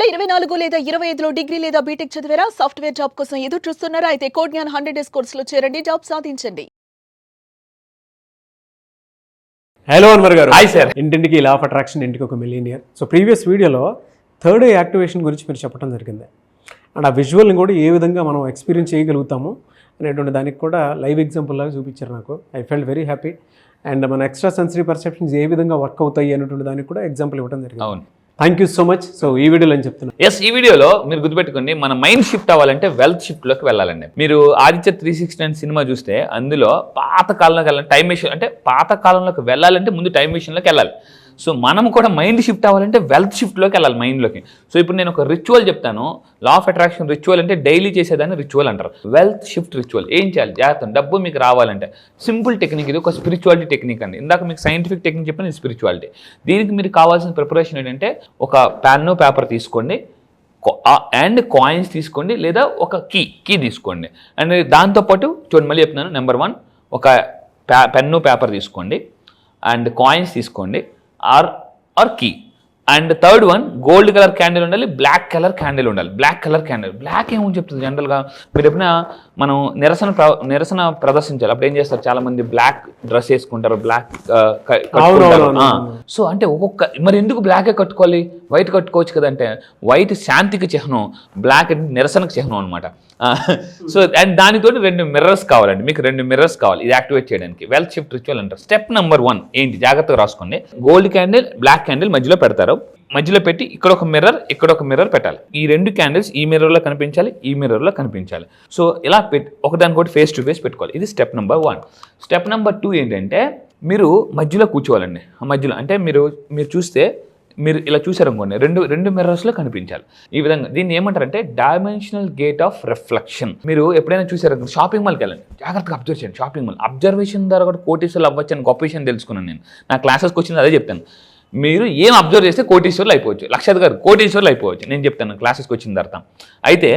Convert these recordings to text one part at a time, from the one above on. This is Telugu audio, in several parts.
2024 లేదా 25లో డిగ్రీ లేదా బీటెక్ చదివారా? సాఫ్ట్వేర్ జాబ్ కోసం ఎదురు చూస్తున్నారా? అయితే కోడ్ జ్ఞాన్ 100 డేస్ కోర్సులో చేరండి, జాబ్ సాధించండి. హలో అన్వర్ గారు. Hi sir. ఇంటింటికి లా ఆఫ్ అట్రాక్షన్, ఇంటికి ఒక మిలియనియర్. సో ప్రీవియస్ వీడియోలో థర్డ్ ఐ యాక్టివేషన్ గురించి మీరు చెప్పడం జరిగింది. అండ్ ఆ విజువల్ని కూడా ఏ విధంగా మనం ఎక్స్పీరియన్స్ చేయగలుగుతాము అనేటువంటి దానికి కూడా లైవ్ ఎగ్జాంపుల్ లాగా చూపించారు నాకు. I felt very happy. And మన ఎక్స్ట్రా సెన్సరీ పర్సెప్షన్స్ ఏ విధంగా వర్క్ అవుతాయి అనేటువంటి దానికి కూడా ఎగ్జాంపుల్ ఇవ్వడం జరిగింది. అవును, thank you so much. So ఈ వీడియోలో అని చెప్తున్నాను. ఎస్, ఈ వీడియోలో మీరు గుర్తుపెట్టుకోండి, మన మైండ్ షిఫ్ట్ అవ్వాలంటే వెల్త్ షిఫ్ట్లోకి వెళ్ళాలండి. మీరు ఆదిత్య 369 సినిమా చూస్తే అందులో పాత కాలంలోకి వెళ్ళాలి, టైం మెషిన్ అంటే పాత కాలంలోకి వెళ్ళాలంటే ముందు టైం మెషిన్లోకి వెళ్ళాలి. సో మనం కూడా మైండ్ షిఫ్ట్ అవ్వాలంటే వెల్త్ షిఫ్ట్లోకి వెళ్ళాలి, మైండ్లోకి. సో ఇప్పుడు నేను ఒక రిచువల్ చెప్తాను. లా ఆఫ్ అట్రాక్షన్ రిచువల్ అంటే డైలీ చేసేదాన్ని రిచువల్ అంటారు. వెల్త్ షిఫ్ట్ రిచువల్ ఏం చేయాలి? జాగ్రత్త, డబ్బు మీకు రావాలంటే సింపుల్ టెక్నిక్. ఇది ఒక స్పిరిచువాలిటీ టెక్నిక్ అండి. ఇందాక మీకు సైంటిఫిక్ టెక్నిక్ చెప్పిన ఇది స్పిరిచువాలిటీ. దీనికి మీరు కావాల్సిన ప్రిపరేషన్ ఏంటంటే ఒక పెన్ను పేపర్ తీసుకోండి, అండ్ కాయిన్స్ తీసుకోండి, లేదా ఒక కీ తీసుకోండి. అండ్ దాంతోపాటు చూడండి, మళ్ళీ చెప్తున్నాను. నెంబర్ 1 ఒక పెన్ను పేపర్ తీసుకోండి, అండ్ కాయిన్స్ తీసుకోండి, ఆర్ కీ. And third one, gold colour candle ఉండాలి, బ్లాక్ కలర్ క్యాండిల్ ఉండాలి. బ్లాక్ కలర్ క్యాండిల్, బ్లాక్ ఏమని చెప్తుంది జనరల్గా. మీరు ఎప్పుడైనా మనం నిరసన ప్రదర్శించాలి, అప్పుడు ఏం చేస్తారు, చాలా మంది బ్లాక్ డ్రెస్ వేసుకుంటారు, బ్లాక్ కట్టుకుంటారు. సో అంటే మరి ఎందుకు బ్లాకే కట్టుకోవాలి, వైట్ కట్టుకోవచ్చు కదంటే, వైట్ శాంతికి చిహ్నం, బ్లాక్ నిరసనకు చిహ్నం అనమాట. సో అండ్ దానితో 2 మిర్రర్స్ కావాలండి. మీకు 2 మిర్రర్స్ కావాలి ఇది యాక్టివేట్ చేయడానికి. వెల్త్ షిఫ్ట్ రిచువల్ అంటారు. స్టెప్ నెంబర్ 1 ఏంటి, జాగ్రత్తగా రాసుకోండి. గోల్డ్ క్యాండిల్, బ్లాక్ క్యాండిల్ మధ్యలో పెడతారు. మధ్యలో పెట్టి ఇక్కడ ఒక మిర్రర్, ఇక్కడ ఒక మిర్రర్ పెట్టాలి. ఈ 2 క్యాండిల్స్ ఈ మిర్రర్లో కనిపించాలి, ఈ మిర్రర్లో కనిపించాలి. సో ఇలా ఒకదానికొకటి ఫేస్ టు ఫేస్ పెట్టుకోవాలి. ఇది స్టెప్ నెంబర్ 1. స్టెప్ నెంబర్ 2 ఏంటంటే, మీరు మధ్యలో కూర్చోవాలండి. మధ్యలో అంటే మీరు చూస్తే, మీరు ఇలా చూసారనుకోండి, రెండు మిర్రర్స్లో కనిపించాలి. ఈ విధంగా దీన్ని ఏమంటారంటే డైమెన్షనల్ గేట్ ఆఫ్ రిఫ్లెక్షన్. మీరు ఎప్పుడైనా చూసారు, షాపింగ్ మాల్కి వెళ్ళండి, జాగ్రత్తగా అబ్జర్వ్ చేయండి. షాపింగ్ మాల్ అబ్జర్వేషన్ ద్వారా కూడా కోటీశ్వర్లు అవ్వచ్చు అని గొప్ప విషయం తెలుసుకున్నాను నేను. నా క్లాసెస్కి వచ్చింది అదే చెప్తాను. మీరు ఏం అబ్జర్వ్ చేస్తే కోటీశ్వర్లు అయిపోవచ్చు, లక్షాధికారి గారు కోటీశ్వర్లు అయిపోవచ్చు, నేను చెప్తాను క్లాసెస్కి వచ్చిన తర్వాత. అయితే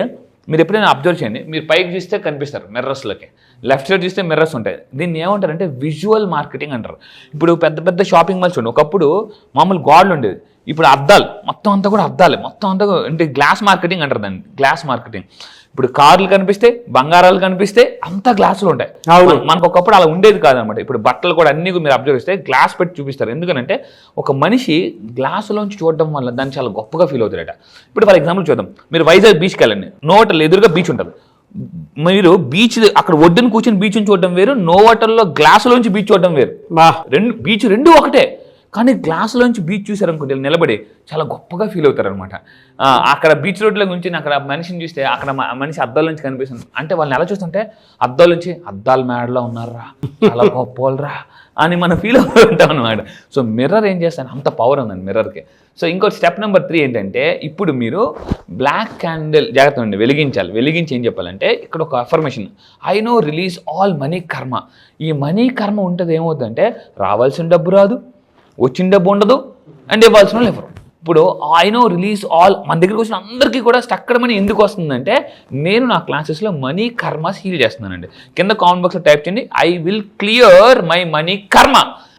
మీరు ఎప్పుడైనా అబ్జర్వ్ చేయండి, మీరు పైకి చూస్తే కనిపిస్తారు మిర్రర్స్లోకి, లెఫ్ట్ సైడ్ చూస్తే మిర్రర్స్ ఉంటాయి. దీన్ని ఏమంటారంటే విజువల్ మార్కెటింగ్ అంటారు. ఇప్పుడు పెద్ద షాపింగ్ మాల్స్ ఉండే, ఒకప్పుడు మామూలు గోడలు ఉండేది, ఇప్పుడు అద్దాలు, మొత్తం అంతా కూడా అద్దాలే, మొత్తం అంతా అంటే గ్లాస్ మార్కెటింగ్ అంటారు దాన్ని, గ్లాస్ మార్కెటింగ్. ఇప్పుడు కార్లు కనిపిస్తే, బంగారాలు కనిపిస్తే, అంతా గ్లాసులు ఉంటాయి. మనకు ఒకప్పుడు అలా ఉండేది కాదనమాట. ఇప్పుడు బట్టలు కూడా అన్ని మీరు అబ్జర్వ్ చేస్తే గ్లాస్ పెట్టి చూపిస్తారు. ఎందుకంటే ఒక మనిషి గ్లాసులోంచి చూడడం వల్ల దాన్ని చాలా గొప్పగా ఫీల్ అవుతారట. ఇప్పుడు ఫర్ ఎగ్జాంపుల్ చూద్దాం, మీరు వైజాగ్ బీచ్కి వెళ్ళండి, నోటల్ ఎదురుగా బీచ్ ఉంటుంది. మీరు బీచ్ అక్కడ ఒడ్డున కూర్చొని బీచ్ని చూడడం వేరు, నోవటల్లో గ్లాసులోంచి బీచ్ చూడడం వేరు. బీచ్ రెండు ఒకటే, కానీ గ్లాసులోంచి బీచ్ చూసారనుకుంటే నిలబడి చాలా గొప్పగా ఫీల్ అవుతారు అనమాట. అక్కడ బీచ్ రోడ్లో నుంచి అక్కడ మనిషిని చూస్తే అక్కడ మనిషి అద్దాల నుంచి కనిపిస్తుంది అంటే, వాళ్ళని ఎలా చూస్తుంటే అద్దాల నుంచి అద్దాల మేడలో ఉన్నారా, చాలా గొప్పరా అని మనం ఫీల్ అవుతూ ఉంటాం అనమాట. సో మిర్రర్ ఏం చేస్తాను, అంత పవర్ ఉందండి మిర్రర్కి. సో ఇంకో స్టెప్ నెంబర్ 3 ఏంటంటే, ఇప్పుడు మీరు బ్లాక్ క్యాండిల్ జాగ్రత్త అండి వెలిగించాలి. వెలిగించి ఏం చెప్పాలంటే, ఇక్కడ ఒక affirmation, I know release all money కర్మ. ఈ మనీ కర్మ ఉంటుంది ఏమవుతుందంటే, రావాల్సిన డబ్బు రాదు, వచ్చిన డబ్బు ఉండదు, అండ్ ఇవ్వాల్సిన వాళ్ళు ఎవరు. ఇప్పుడు ఐ నో రిలీజ్ ఆల్, మన దగ్గరికి వచ్చిన అందరికీ కూడా స్టక్కడ్ మనీ ఎందుకు వస్తుందంటే, నేను నా క్లాసెస్లో మనీ కర్మస్ హీల్ చేస్తున్నానండి. కింద కామెంట్ బాక్స్లో టైప్ చేయండి, I will clear my money కర్మ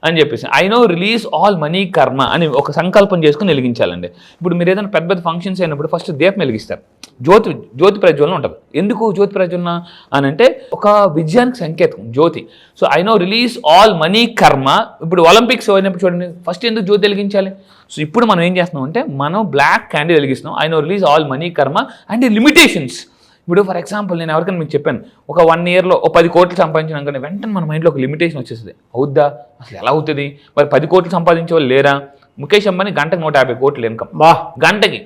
అని చెప్పేసి, I know release all money కర్మ అని ఒక సంకల్పం చేసుకుని వెలిగించాలండి. ఇప్పుడు మీరు ఏదైనా పెద్ద ఫంక్షన్స్ అయినప్పుడు ఫస్ట్ దీపం వెలిగిస్తారు, జ్యోతి ప్రజ్వలన ఉంటుంది. ఎందుకు జ్యోతి ప్రజ్వలన అని అంటే, ఒక విజయానికి సంకేతం జ్యోతి. So I know release all money karma. ఇప్పుడు ఒలింపిక్స్ అయినప్పుడు చూడండి, ఫస్ట్ ఎందుకు జ్యోతి వెలిగించాలి. సో ఇప్పుడు మనం ఏం చేస్తున్నాం అంటే, మనం బ్లాక్ క్యాండిల్ వెలిగిస్తున్నాం, I know release all money karma and limitations. ఇప్పుడు ఫర్ ఎగ్జాంపుల్ నేను ఎవరికైనా మీకు చెప్పాను, ఒక 1 ఇయర్లో 10 కోట్లు సంపాదించినాకనే వెంటనే మన మైండ్లో ఒక లిమిటేషన్ వచ్చేస్తుంది. అవుద్దా, అసలు ఎలా అవుతుంది, మరి 10 కోట్లు సంపాదించే వాళ్ళు లేరా? ముఖేష్ అంబానీ గంటకు 150 కోట్లు ఇన్కమ్, గంటకి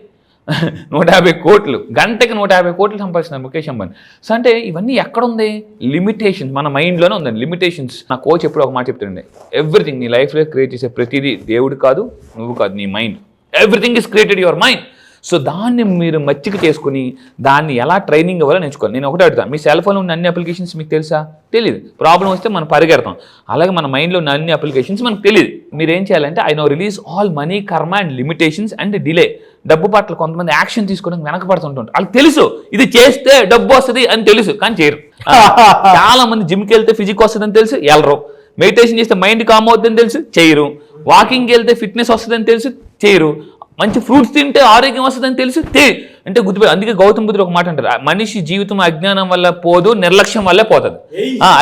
150 కోట్లు, గంటకి 150 కోట్లు సంపాదిస్తున్నారు ముఖేష్ అంబానీ. సో అంటే ఇవన్నీ ఎక్కడుంది, లిమిటేషన్స్ మన మైండ్లోనే ఉందండి. లిమిటేషన్స్. నా కోచ్ ఎప్పుడు ఒక మాట చెప్తుండే, ఎవ్రీథింగ్ నీ లైఫ్లో క్రియేట్ చేసే ప్రతిదీ దేవుడు కాదు, నువ్వు కాదు, నీ mind. Everything is created your mind. So దాన్ని మీరు మచ్చిక చేసుకుని దాన్ని ఎలా ట్రైనింగ్ ఇవ్వాలో నేర్చుకోవాలి. నేను ఒకటే అడుగుతాను, మీ సెల్ ఫోన్లో ఉన్న అన్ని అప్లికేషన్స్ మీకు తెలుసా? తెలియదు. ప్రాబ్లం వస్తే మనం పరిగెడతాం. అలాగే మన మైండ్లో ఉన్న అన్ని అప్లికేషన్స్ మనకు తెలియదు. మీరు ఏం చేయాలంటే, I know release all money karma and limitations and delay. డబ్బు పట్ల కొంతమంది యాక్షన్ తీసుకోవడానికి వెనకపడుతుంటారు. వాళ్ళకి తెలుసు ఇది చేస్తే డబ్బు వస్తుంది అని తెలుసు, కానీ చేయరు. చాలా మంది జిమ్కి వెళ్తే ఫిజిక్ వస్తుందని తెలుసు, వెళ్ళరు. మెడిటేషన్ చేస్తే మైండ్ కామ్ అవుతుందని తెలుసు, చేయరు. వాకింగ్కి వెళ్తే ఫిట్నెస్ వస్తుందని తెలుసు, చేయరు. మంచి ఫ్రూట్స్ తింటే ఆరోగ్యం వస్తుందని తెలిసి అంటే గుర్తుపెట్టి, అందుకే గౌతమ్ బుద్ధుడు ఒక మాట అంటారు, మనిషి జీవితం అజ్ఞానం వల్ల పోదు, నిర్లక్ష్యం వల్లే పోతుంది.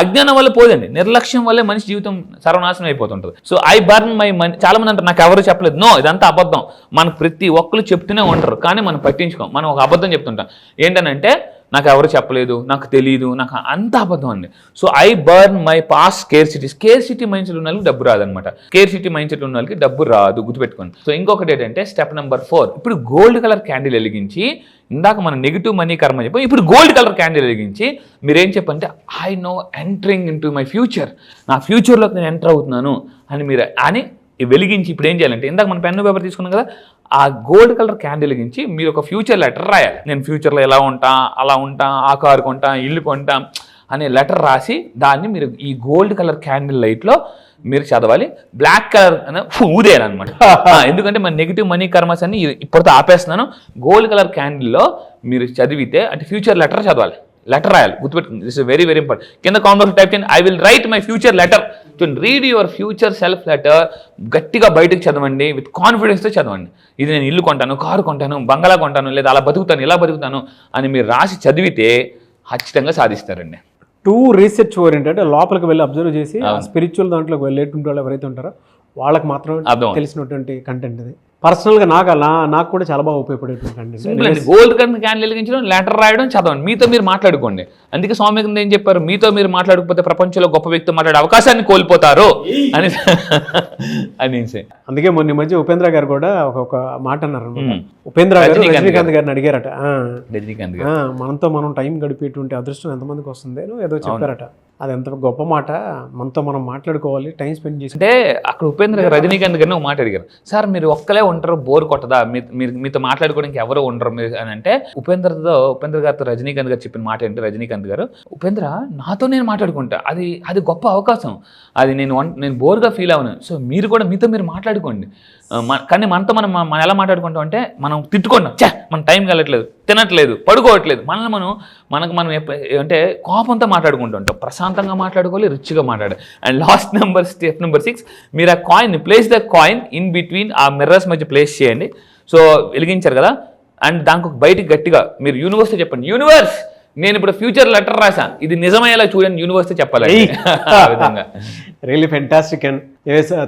అజ్ఞానం వల్ల పోదండి, నిర్లక్ష్యం వల్లే మనిషి జీవితం సర్వనాశనం అయిపోతుంటుంది. So I burn my money. చాలా మంది అంటారు నాకు ఎవరు చెప్పలేదు. నో, ఇదంతా అబద్ధం. మనకు ప్రతి ఒక్కరు చెప్తూనే ఉంటారు, కానీ మనం పట్టించుకోం. మనం ఒక అబద్ధం చెప్తుంటాం, ఏంటనంటే నాకు ఎవరు చెప్పలేదు, నాకు తెలియదు, నాకు అంత అబద్ధం అండి. So I burn my past scarcity mind set ఉన్న వాళ్ళకి డబ్బు రాదనమాట. స్కేర్సిటీ మైండ్ సెట్ ఉన్న వాళ్ళకి డబ్బు రాదు, గుర్తుపెట్టుకోండి. సో ఇంకొకటి ఏంటంటే స్టెప్ నెంబర్ 4, ఇప్పుడు గోల్డ్ కలర్ క్యాండిల్ వెలిగించి, ఇందాక మనం నెగిటివ్ మనీ కర్మ చెప్పాం, ఇప్పుడు గోల్డ్ కలర్ క్యాండిల్ వెలిగించి మీరేం చెప్పంటే I know entering in to my future, నా ఫ్యూచర్లోకి నేను ఎంటర్ అవుతున్నాను అని మీరు అని వెలిగించి ఇప్పుడు ఏం చేయాలంటే, ఇందాక మనం పెన్ను పేపర్ తీసుకున్నాం కదా, ఆ గోల్డ్ కలర్ క్యాండిల్ వెలిగించి మీరు ఒక ఫ్యూచర్ లెటర్ రాయాలి. నేను ఫ్యూచర్లో ఎలా ఉంటా, అలా ఉంటా, ఆ కారు కొంటా, ఇల్లు కొంటా అనే లెటర్ రాసి దాన్ని మీరు ఈ గోల్డ్ కలర్ క్యాండిల్ లైట్లో మీరు చదవాలి. బ్లాక్ కలర్ ఊదేయాలన్నమాట. ఎందుకంటే మన నెగిటివ్ మనీ కర్మస్ అని ఇప్పటితో ఆపేస్తున్నాను. గోల్డ్ కలర్ క్యాండిల్లో మీరు చదివితే అంటే ఫ్యూచర్ లెటర్ చదవాలి, లెటర్ రాయాలి, గుర్తుపెట్టుకుంది. This is very very important. కింద కామెంట్ టైప్ చేయండి, I will write my future letter. Read your future self letter. గట్టిగా బయటకు చదవండి, విత్ కాన్ఫిడెన్స్తో చదవండి. ఇది నేను ఇల్లు కొంటాను, కారు కొంటాను, బంగళా కొంటాను, లేదా అలా బతుకుతాను, ఇలా బతుకుతాను అని మీరు రాసి చదివితే ఖచ్చితంగా సాధిస్తారండి. టూ రీసెర్చ్ ఓరియంటెడ్, లోపలికి వెళ్ళి అబ్జర్వ్ చేసి స్పిరిచువల్ దాంట్లోకి వెళ్ళేటువంటి వాళ్ళు ఎవరైతే ఉంటారో వాళ్ళకి మాత్రం తెలిసినటువంటి కంటెంట్ ఇది. పర్సనల్గా నాకు కూడా చాలా బాగా ఉపయోగపడేటువంటి కంటెంట్. గోల్డ్ కలర్ క్యాండిల్ వెలిగించడం, లెటర్ రాయడం, చదవండి, మీతో మీరు మాట్లాడుకోండి. అందుకే స్వామి ఏం చెప్పారు, మీతో మీరు మాట్లాడకపోతే ప్రపంచంలో గొప్ప వ్యక్తి మాట్లాడే అవకాశాన్ని కోల్పోతారు అని అనేసి. అందుకే మొన్న మధ్య ఉపేంద్ర గారు కూడా ఒక మాట అన్నారు. ఉపేంద్ర గారు రజనీకాంత్ గారిని అడిగారట, రజనీకాంత్ గారు మనతో మనం టైం గడిపేటువంటి అదృష్టం ఎంతమందికి వస్తుంది ఏదో చెప్పారట. అది ఎంత గొప్ప మాట, మనతో మనం మాట్లాడుకోవాలి, టైం స్పెండ్ చేసి. అంటే అక్కడ ఉపేంద్ర గారు రజనీకాంత్ గారిని ఒక మాట అడిగారు, సార్ మీరు ఒక్కలే ఉంటారు, బోర్ కొట్టదా, మీతో మాట్లాడుకోవడానికి ఎవరు ఉండరు మీరు అని అంటే, ఉపేంద్ర గారితో రజనీకాంత్ గారు చెప్పిన మాట ఏంటి, రజనీకాంత్ గారు, ఉపేంద్ర నాతో నేను మాట్లాడుకుంటా, అది గొప్ప అవకాశం, అది నేను బోర్గా ఫీల్ అవును. సో మీరు కూడా మీతో మీరు మాట్లాడుకోండి. కానీ మనతో మనం ఎలా మాట్లాడుకుంటాం అంటే, మనం తిట్టుకుంటాం, మన టైం వెళ్ళట్లేదు, తినట్లేదు, పడుకోవట్లేదు, మనకు మనం అంటే కోపంతో మాట్లాడుకుంటూ ఉంటాం. ప్రశాంతంగా మాట్లాడుకోవాలి, రిచ్గా మాట్లాడాలి. అండ్ స్టెప్ నెంబర్ 6, మీరు ఆ coin place the coin in between ఆ మిర్రర్స్ మధ్య ప్లేస్ చేయండి. సో వెలిగించారు కదా, అండ్ దానికి బయటికి గట్టిగా మీరు యూనివర్స్తో చెప్పండి, యూనివర్స్ నేను ఇప్పుడు ఫ్యూచర్ లెటర్ రాశాను, ఇది నిజమయ్యేలా చూడండి, యూనివర్సిటీ చెప్పాలి. ఆ విధంగా really fantastic and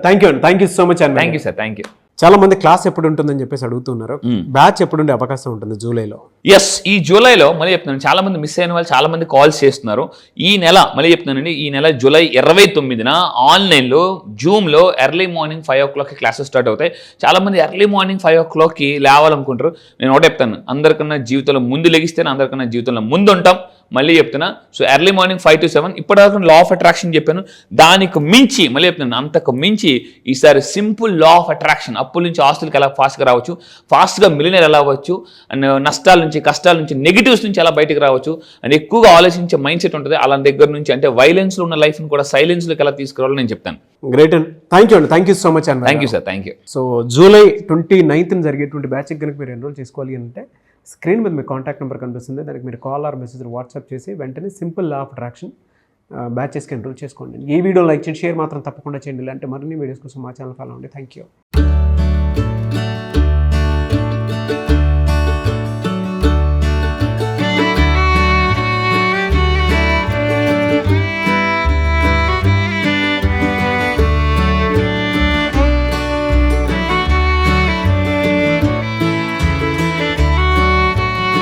thank you so much and thank you sir, thank you. చాలా మంది క్లాస్ ఎప్పుడు ఉంటుందని చెప్పేసి అడుగుతున్నారు. బ్యాచ్ ఎప్పుడు ఉండే అవకాశం ఉంటుంది జూలైలో? ఎస్, ఈ జూలైలో మళ్ళీ చెప్తున్నాను, చాలా మంది మిస్ అయిన వాళ్ళు చాలా మంది కాల్స్ చేస్తున్నారు. ఈ నెల మళ్ళీ చెప్తున్నానండి, ఈ నెల జూలై 29న ఆన్లైన్లో జూమ్లో ఎర్లీ మార్నింగ్ 5 o'clockకి క్లాసెస్ స్టార్ట్ అవుతాయి. చాలా మంది ఎర్లీ మార్నింగ్ 5 o'clockకి లేవాలనుకుంటారు. నేను ఒకటే చెప్తాను, అందరికన్నా జీవితంలో ముందు లెగిస్తేనే అందరికన్నా జీవితంలో ముందు ఉంటాం. మళ్ళీ చెప్తున్నా, సో ఎర్లీ మార్నింగ్ 5 to 7. ఇప్పటిదాకా లా ఆఫ్ అట్రాక్షన్ చెప్పాను, దానికి మించి మళ్ళీ చెప్తున్నాను, అంతకు మించి ఈసారి సింపుల్ లా ఆఫ్ అట్రాక్షన్. అప్పుల నుంచి ఆస్తులకి ఎలా ఫాస్ట్గా రావచ్చు, ఫాస్ట్గా మిలియనర్ ఎలా అవ్వచ్చు, అండ్ నష్టాల నుంచి, కష్టాల నుంచి, నెగిటివ్స్ నుంచి ఎలా బయటకు రావచ్చు, అండ్ ఎక్కువగా ఆలోచించే మైండ్ సెట్ ఉంటుంది. అలా దగ్గర నుంచి అంటే వైలెన్స్లో ఉన్న లైఫ్ని కూడా సైలెన్స్లోకి ఎలా తీసుకురావాలో నేను చెప్తాను. Great and thank you so much and thank you sir, thank you. So July 29న జరిగేటువంటి బ్యాచ్కి కనుక మీరు ఎన్రోల్ చేసుకోవాలి అంటే స్క్రీన్ మీద మీ కాంటాక్ట్ నెంబర్ కనిపిస్తుంది, దానికి మీరు కాల్ ఆర్ మెసేజ్ వాట్సాప్ చేసి వెంటనే సింపుల్ లా ఆఫ్ అట్రాక్షన్ బ్యాచెస్కి ఎన్రోల్ చేసుకోండి. ఈ వీడియో లైక్ చేయండి, షేర్ మాత్రం తప్పకుండా చేయండి. ఇలాంటి మరిన్ని వీడియోస్ కోసం మా ఛానల్ ఫాలో అవ్వండి. Thank you.